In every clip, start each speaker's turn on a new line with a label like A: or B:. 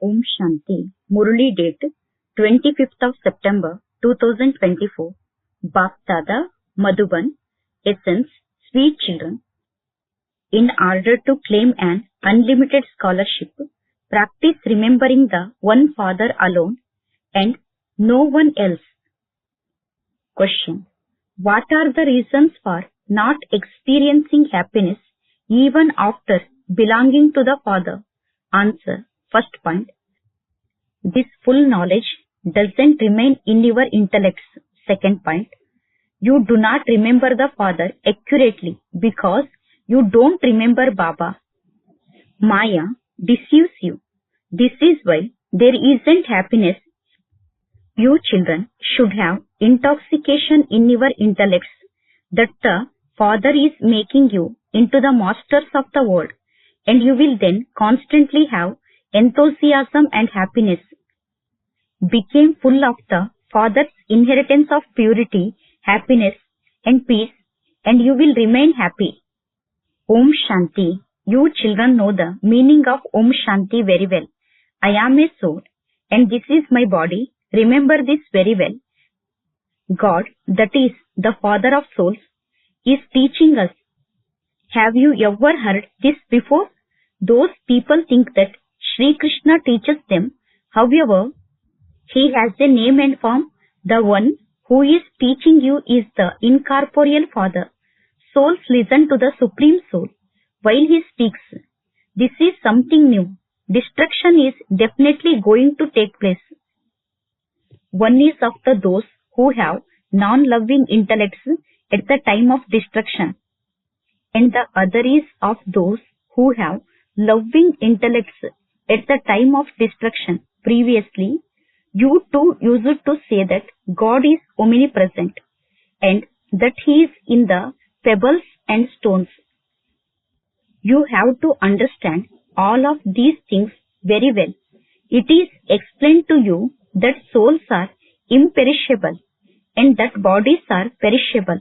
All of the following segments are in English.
A: Om Shanti. Murli date 25th of September 2024. Baptada, Madhuban. Essence, sweet children. In order to claim an unlimited scholarship, practice remembering the one Father alone and no one else. Question. What are the reasons for not experiencing happiness even after belonging to the Father? Answer. First point. This full knowledge doesn't remain in your intellects. Second point. You do not remember the Father accurately because you don't remember Baba. Maya deceives you. This is why there isn't happiness. You children should have intoxication in your intellects that the Father is making you into the masters of the world, and you will then constantly have enthusiasm and happiness. Become full of the Father's inheritance of purity, happiness and peace, and you will remain happy. Om Shanti. You children know the meaning of Om Shanti very well. I am a soul and this is my body. Remember this very well. God, that is the Father of souls, is teaching us. Have you ever heard this before? Those people think that Sri Krishna teaches them. However, he has a name and form. The one who is teaching you is the incorporeal Father. Souls listen to the Supreme Soul while he speaks. This is something new. Destruction is definitely going to take place. One is of those who have non-loving intellects at the time of destruction, and the other is of those who have loving intellects at the time of destruction. Previously, you too used to say that God is omnipresent and that he is in the pebbles and stones. You have to understand all of these things very well. It is explained to you that souls are imperishable and that bodies are perishable.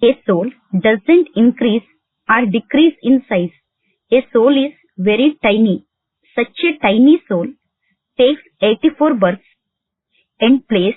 A: A soul doesn't increase or decrease in size. A soul is very tiny. Such a tiny soul takes 84 births and plays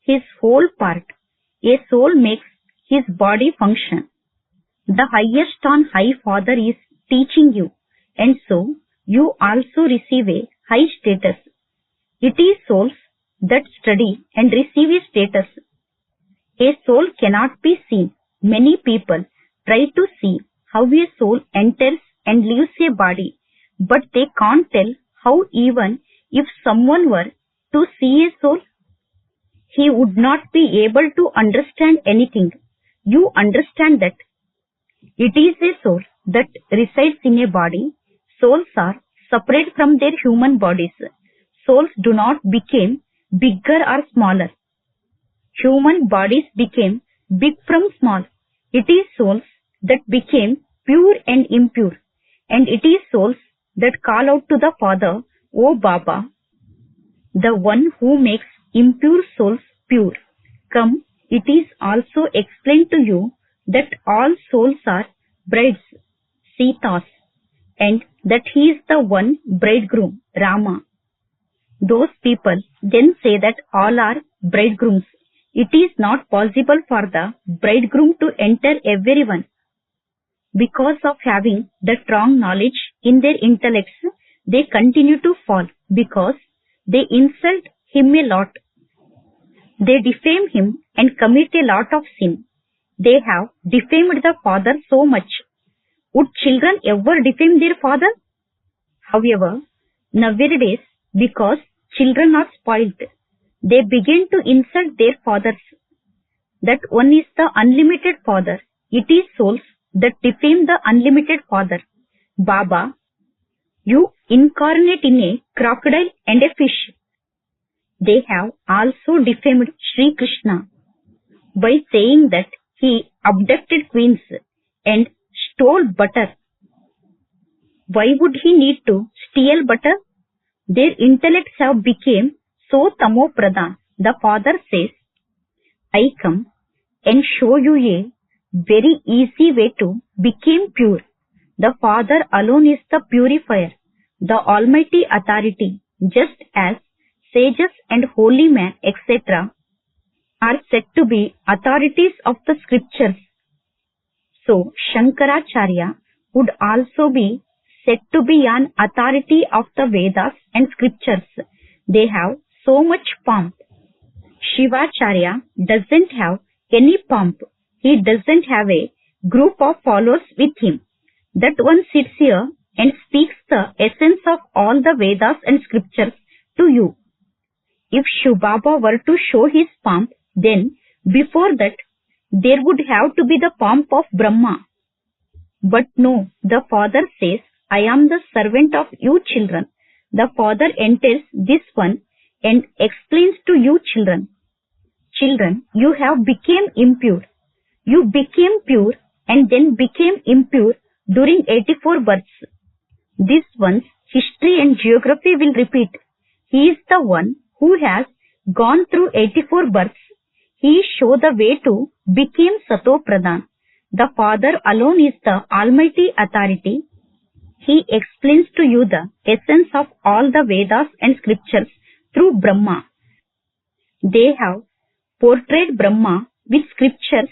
A: his whole part. A soul makes his body function. The highest on high Father is teaching you, and so you also receive a high status. It is souls that study and receive a status. A soul cannot be seen. Many people try to see how a soul enters and leaves a body, but they can't tell how. Even if someone were to see a soul, he would not be able to understand anything. You understand that it is a soul that resides in a body. Souls are separate from their human bodies. Souls do not become bigger or smaller. Human bodies became big from small. It is souls that became pure and impure. And it is souls that call out to the Father, O Baba, the one who makes impure souls pure. Come, it is also explained to you that all souls are brides, Sitas, and that he is the one bridegroom, Rama. Those people then say that all are bridegrooms. It is not possible for the bridegroom to enter everyone. Because of having the wrong knowledge in their intellects, they continue to fall because they insult him a lot. They defame him and commit a lot of sin. They have defamed the Father so much. Would children ever defame their father? However, nowadays, because children are spoiled, they begin to insult their fathers. That one is the unlimited Father. It is souls that defame the unlimited Father. Baba, you incarnate in a crocodile and a fish. They have also defamed Sri Krishna by saying that he abducted queens and stole butter. Why would he need to steal butter? Their intellects have become so tamo-pradhan. The Father says, I come and show you a very easy way to become pure. The Father alone is the purifier. the Almighty authority, just as sages and holy men, etc., are said to be authorities of the scriptures. So, Shankaracharya would also be said to be an authority of the Vedas and scriptures. They have so much pomp. Shivacharya doesn't have any pomp. He doesn't have a group of followers with him. That one sits here and speaks the essence of all the Vedas and scriptures to you. If Shiv Baba were to show his pomp, then before that there would have to be the pomp of Brahma. But no, the Father says, I am the servant of you children. The Father enters this one and explains to you children. Children, you have become impure. You became pure and then became impure during 84 births. This one's history and geography will repeat. He is the one who has gone through 84 births. He showed the way to become Sato Pradhan. The Father alone is the Almighty authority. He explains to you the essence of all the Vedas and scriptures through Brahma. They have portrayed Brahma with scriptures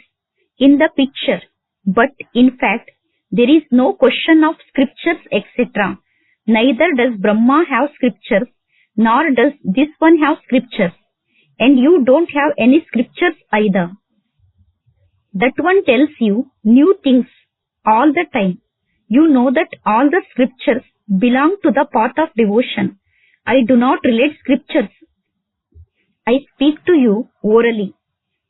A: in the picture, but in fact, there is no question of scriptures, etc. Neither does Brahma have scriptures, nor does this one have scriptures, and you don't have any scriptures either. That one tells you new things all the time. You know that all the scriptures belong to the path of devotion. I do not relate scriptures. I speak to you orally.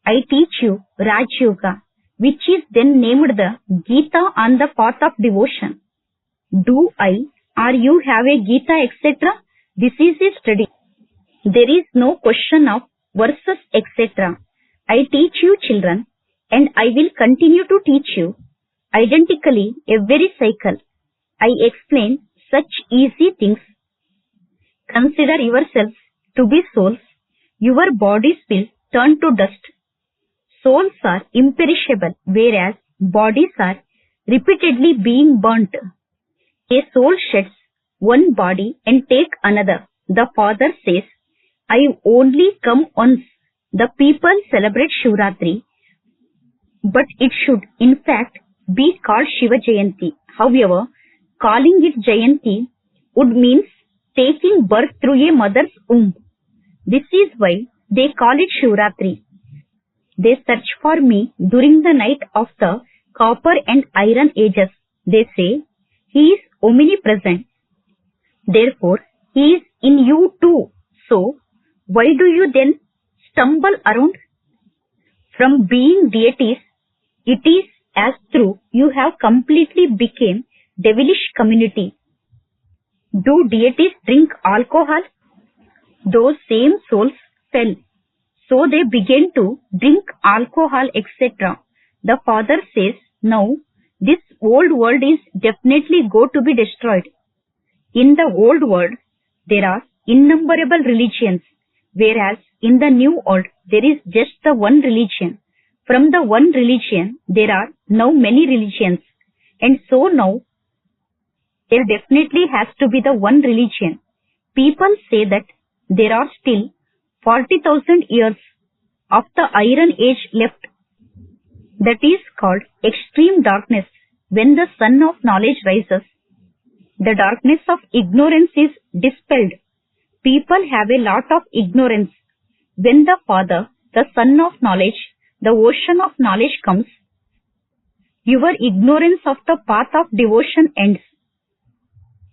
A: I teach you Raj Yoga, which is then named the Gita on the path of devotion. Do I or you have a Gita, etc.? This is a study. There is no question of verses, etc. I teach you children, and I will continue to teach you identically every cycle. I explain such easy things. Consider yourselves to be souls. Your bodies will turn to dust. Souls are imperishable, whereas bodies are repeatedly being burnt. A soul sheds one body and takes another. The Father says, I only come once. The people celebrate Shivratri, but it should in fact be called Shiva Jayanti. However, calling it Jayanti would mean taking birth through a mother's womb. This is why they call it Shivratri. They search for me during the night of the copper and iron ages. They say, He is omnipresent. Therefore, He is in you too. So, why do you then stumble around? From being deities, it is as though you have completely become devilish community. Do deities drink alcohol? Those same souls fell. So they began to drink alcohol, etc. The Father says, now this old world is definitely going to be destroyed. In the old world, there are innumerable religions, whereas in the new world, there is just the one religion. From the one religion, there are now many religions. And so now, there definitely has to be the one religion. People say that there are still 40,000 years of the Iron Age left. That is called extreme darkness. When the sun of knowledge rises, the darkness of ignorance is dispelled. People have a lot of ignorance. When the Father, the Son of knowledge, the ocean of knowledge comes, your ignorance of the path of devotion ends.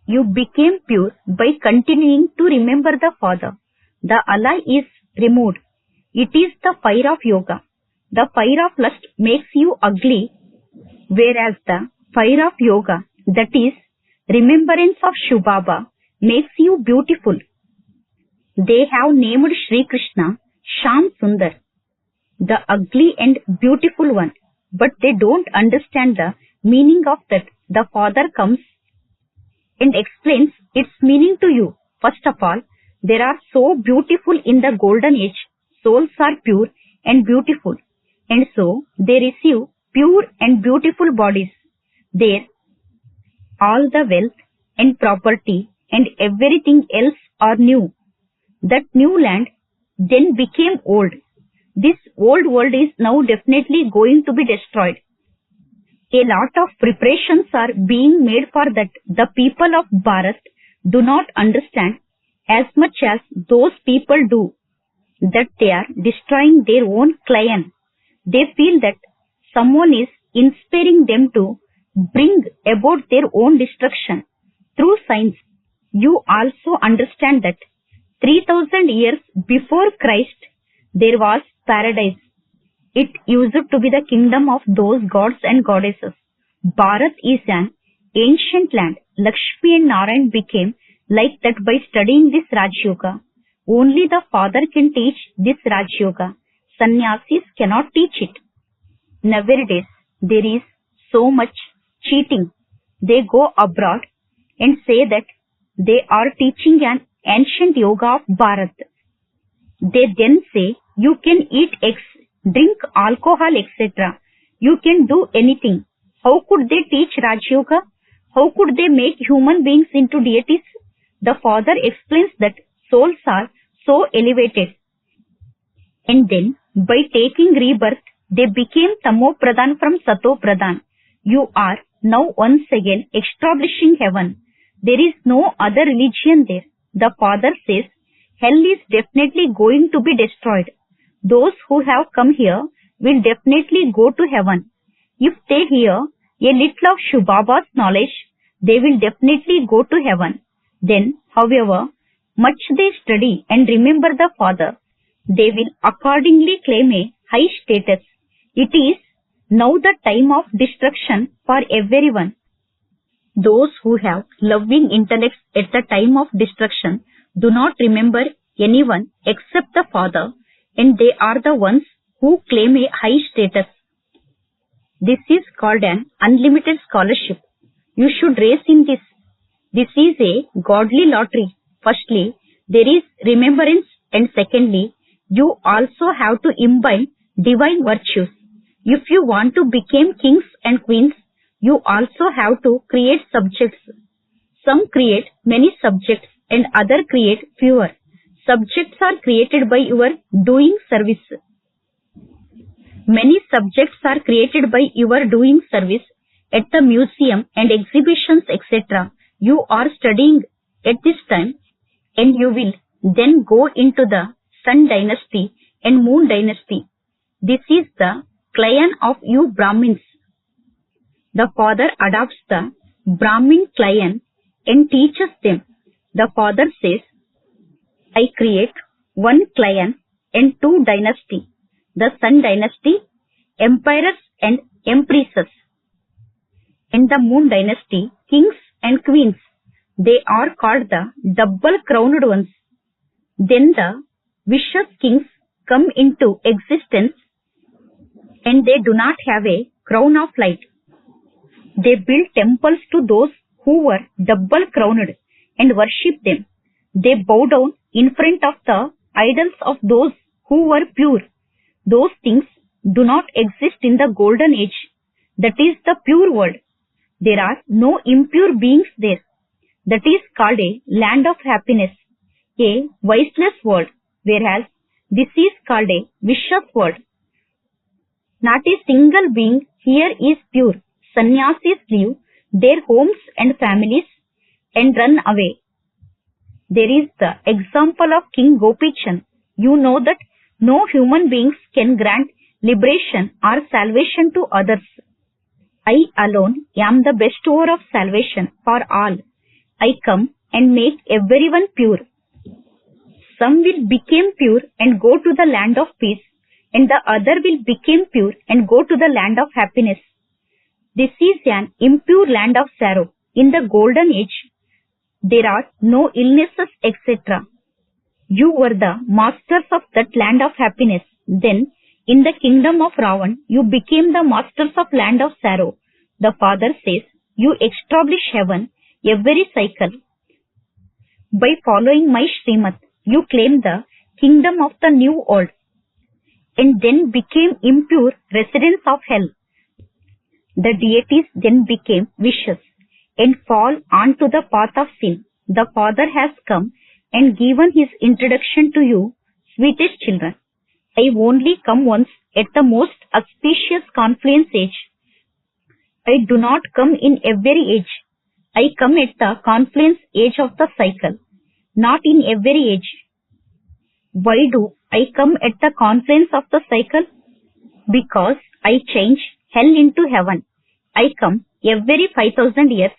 A: You became pure by continuing to remember the Father. The alloy is removed. It is the fire of yoga. The fire of lust makes you ugly, whereas the fire of yoga, that is, remembrance of Shiv Baba, makes you beautiful. They have named Sri Krishna Sham Sundar, the ugly and beautiful one, but they don't understand the meaning of that. The Father comes and explains its meaning to you. First of all, they are so beautiful in the golden age. Souls are pure and beautiful, and so they receive pure and beautiful bodies. There, all the wealth and property and everything else are new. That new land then became old. This old world is now definitely going to be destroyed. A lot of preparations are being made for that. The people of Bharat do not understand as much as those people do that they are destroying their own clan. They feel that someone is inspiring them to bring about their own destruction through science. You also understand that 3000 years before Christ there was paradise. It used to be the kingdom of those gods and goddesses. Bharat is an ancient land. Lakshmi and Narayan became like that by studying this Raj Yoga. Only the father can teach this Raj Yoga. Sannyasis cannot teach it. Nowadays, there is so much cheating. They go abroad and say that they are teaching an ancient yoga of Bharat. They then say you can eat eggs, drink alcohol, etc. You can do anything. How could they teach Raj Yoga? How could they make human beings into deities? The father explains that souls are so elevated. And then, by taking rebirth, they became Tamo Pradhan from Sato Pradhan. You are now once again establishing heaven. There is no other religion there. The father says, hell is definitely going to be destroyed. Those who have come here will definitely go to heaven. If they hear a little of Shubhaba's knowledge, they will definitely go to heaven. Then, however much they study and remember the Father, they will accordingly claim a high status. It is now the time of destruction for everyone. Those who have loving intellects at the time of destruction do not remember anyone except the Father, and they are the ones who claim a high status. This is called an unlimited scholarship. You should race in this. This is a godly lottery. Firstly, there is remembrance, and secondly, you also have to imbibe divine virtues. If you want to become kings and queens, you also have to create subjects. Some create many subjects and others create fewer. Subjects are created by your doing service. Many subjects are created by your doing service at the museum and exhibitions, etc. You are studying at this time, and you will then go into the Sun dynasty and Moon dynasty. This is the clan of you Brahmins. The father adopts the Brahmin clan and teaches them. The father says, I create one clan and two dynasty. The Sun dynasty, emperors and empresses. And the Moon dynasty, kings and queens. They are called the double-crowned ones. Then the vicious kings come into existence, and they do not have a crown of light. They build temples to those who were double-crowned and worship them. They bow down in front of the idols of those who were pure. Those things do not exist in the golden age. That is the pure world. There are no impure beings there. That is called a land of happiness, a viceless world, whereas this is called a vicious world. Not a single being here is pure. Sannyasis leave their homes and families and run away. There is the example of King Gopichan. You know that no human beings can grant liberation or salvation to others. I alone am the bestower of salvation for all. I come and make everyone pure. Some will become pure and go to the land of peace, and the other will become pure and go to the land of happiness. This is an impure land of sorrow. In the golden age, there are no illnesses, etc. You were the masters of that land of happiness. Then, in the kingdom of Ravan, you became the masters of land of sorrow. The father says, you establish heaven every cycle. By following my Srimad, you claim the kingdom of the new world, and then became impure residents of hell. The deities then became vicious and fall onto the path of sin. the Father has come and given his introduction to you, sweetest children. I only come once at the most auspicious confluence age. I do not come in every age. I come at the confluence age of the cycle, not in every age. Why do I come at the confluence of the cycle? Because I change hell into heaven. I come every 5,000 years.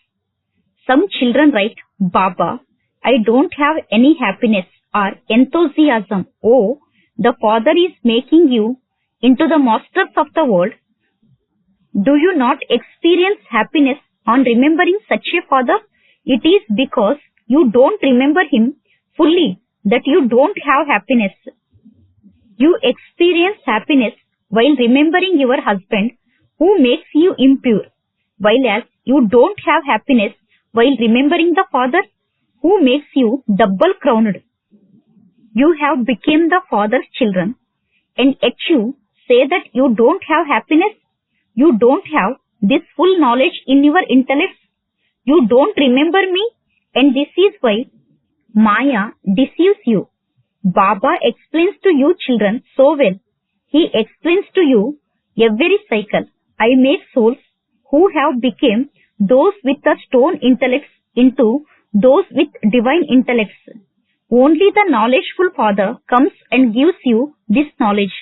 A: Some children write, Baba, I don't have any happiness or enthusiasm. Oh, the Father is making you into the masters of the world. Do you not experience happiness on remembering such a Father? It is because you don't remember him fully that you don't have happiness. You experience happiness while remembering your husband who makes you impure, while as you don't have happiness while remembering the Father who makes you double-crowned. You have become the Father's children, and yet you say that you don't have happiness. You don't have this full knowledge in your intellect. You don't remember me, and this is why Maya deceives you. Baba explains to you children so well. He explains to you every cycle. I make souls who have become those with the stone intellects into those with divine intellects. Only the knowledgeful Father comes and gives you this knowledge.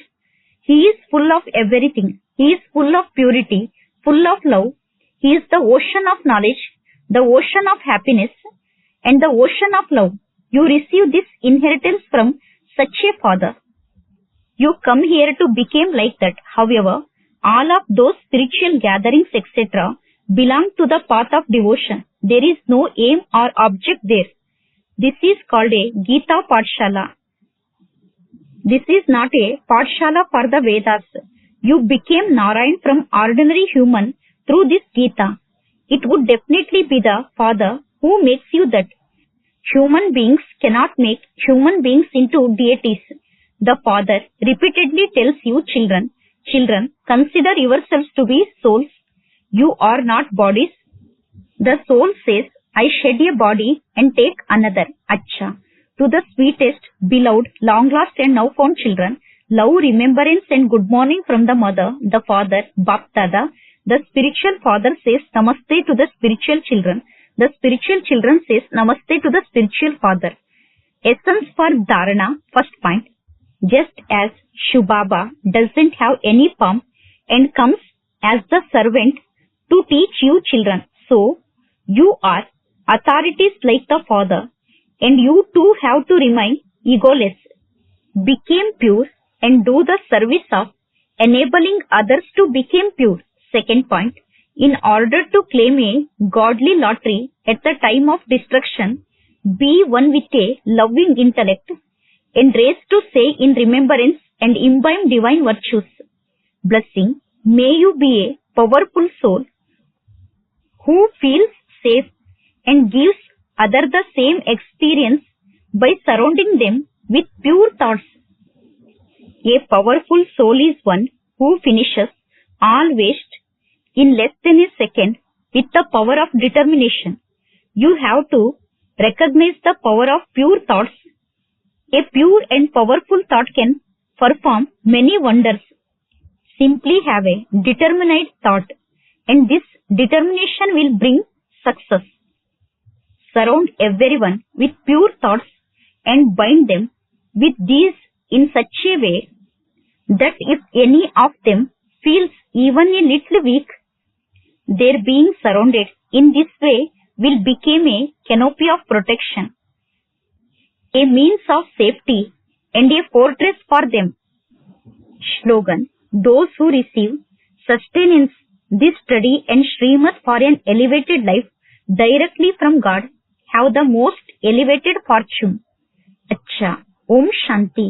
A: He is full of everything. He is full of purity, full of love. He is the ocean of knowledge, the ocean of happiness, and the ocean of love. You receive this inheritance from such a Father. You come here to become like that. However, all of those spiritual gatherings, etc., belong to the path of devotion. There is no aim or object there. This is called a Gita Pathshala. This is not a Pathshala for the Vedas. You became Narayan from ordinary human through this Gita. It would definitely be the Father who makes you that. Human beings cannot make human beings into deities. The Father repeatedly tells you children, consider yourselves to be souls. You are not bodies. The soul says, I shed a body and take another. Acha. To the sweetest, beloved, long lost and now found children, love, remembrance and good morning from the mother, the father, Bap Dada. The spiritual father says namaste to the spiritual children. The spiritual children says namaste to the spiritual father. Essence for Dharana, first point. Just as Shubaba doesn't have any pomp and comes as the servant to teach you children, so you are authorities like the Father, and you too have to remain egoless, become pure, and do the service of enabling others to become pure. Second point, in order to claim a godly lottery at the time of destruction, be one with a loving intellect, and raise to say in remembrance and imbibe divine virtues. Blessing, may you be a powerful soul who feels safe and gives others the same experience by surrounding them with pure thoughts. A powerful soul is one who finishes all waste in less than a second with the power of determination. You have to recognize the power of pure thoughts. A pure and powerful thought can perform many wonders. Simply have a determined thought, and this determination will bring success. Surround everyone with pure thoughts and bind them with these in such a way that if any of them feels even a little weak, their being surrounded in this way will become a canopy of protection, a means of safety and a fortress for them. Slogan: those who receive sustenance, this study and Srimad for an elevated life directly from God have the most elevated fortune. Acha. Om Shanti.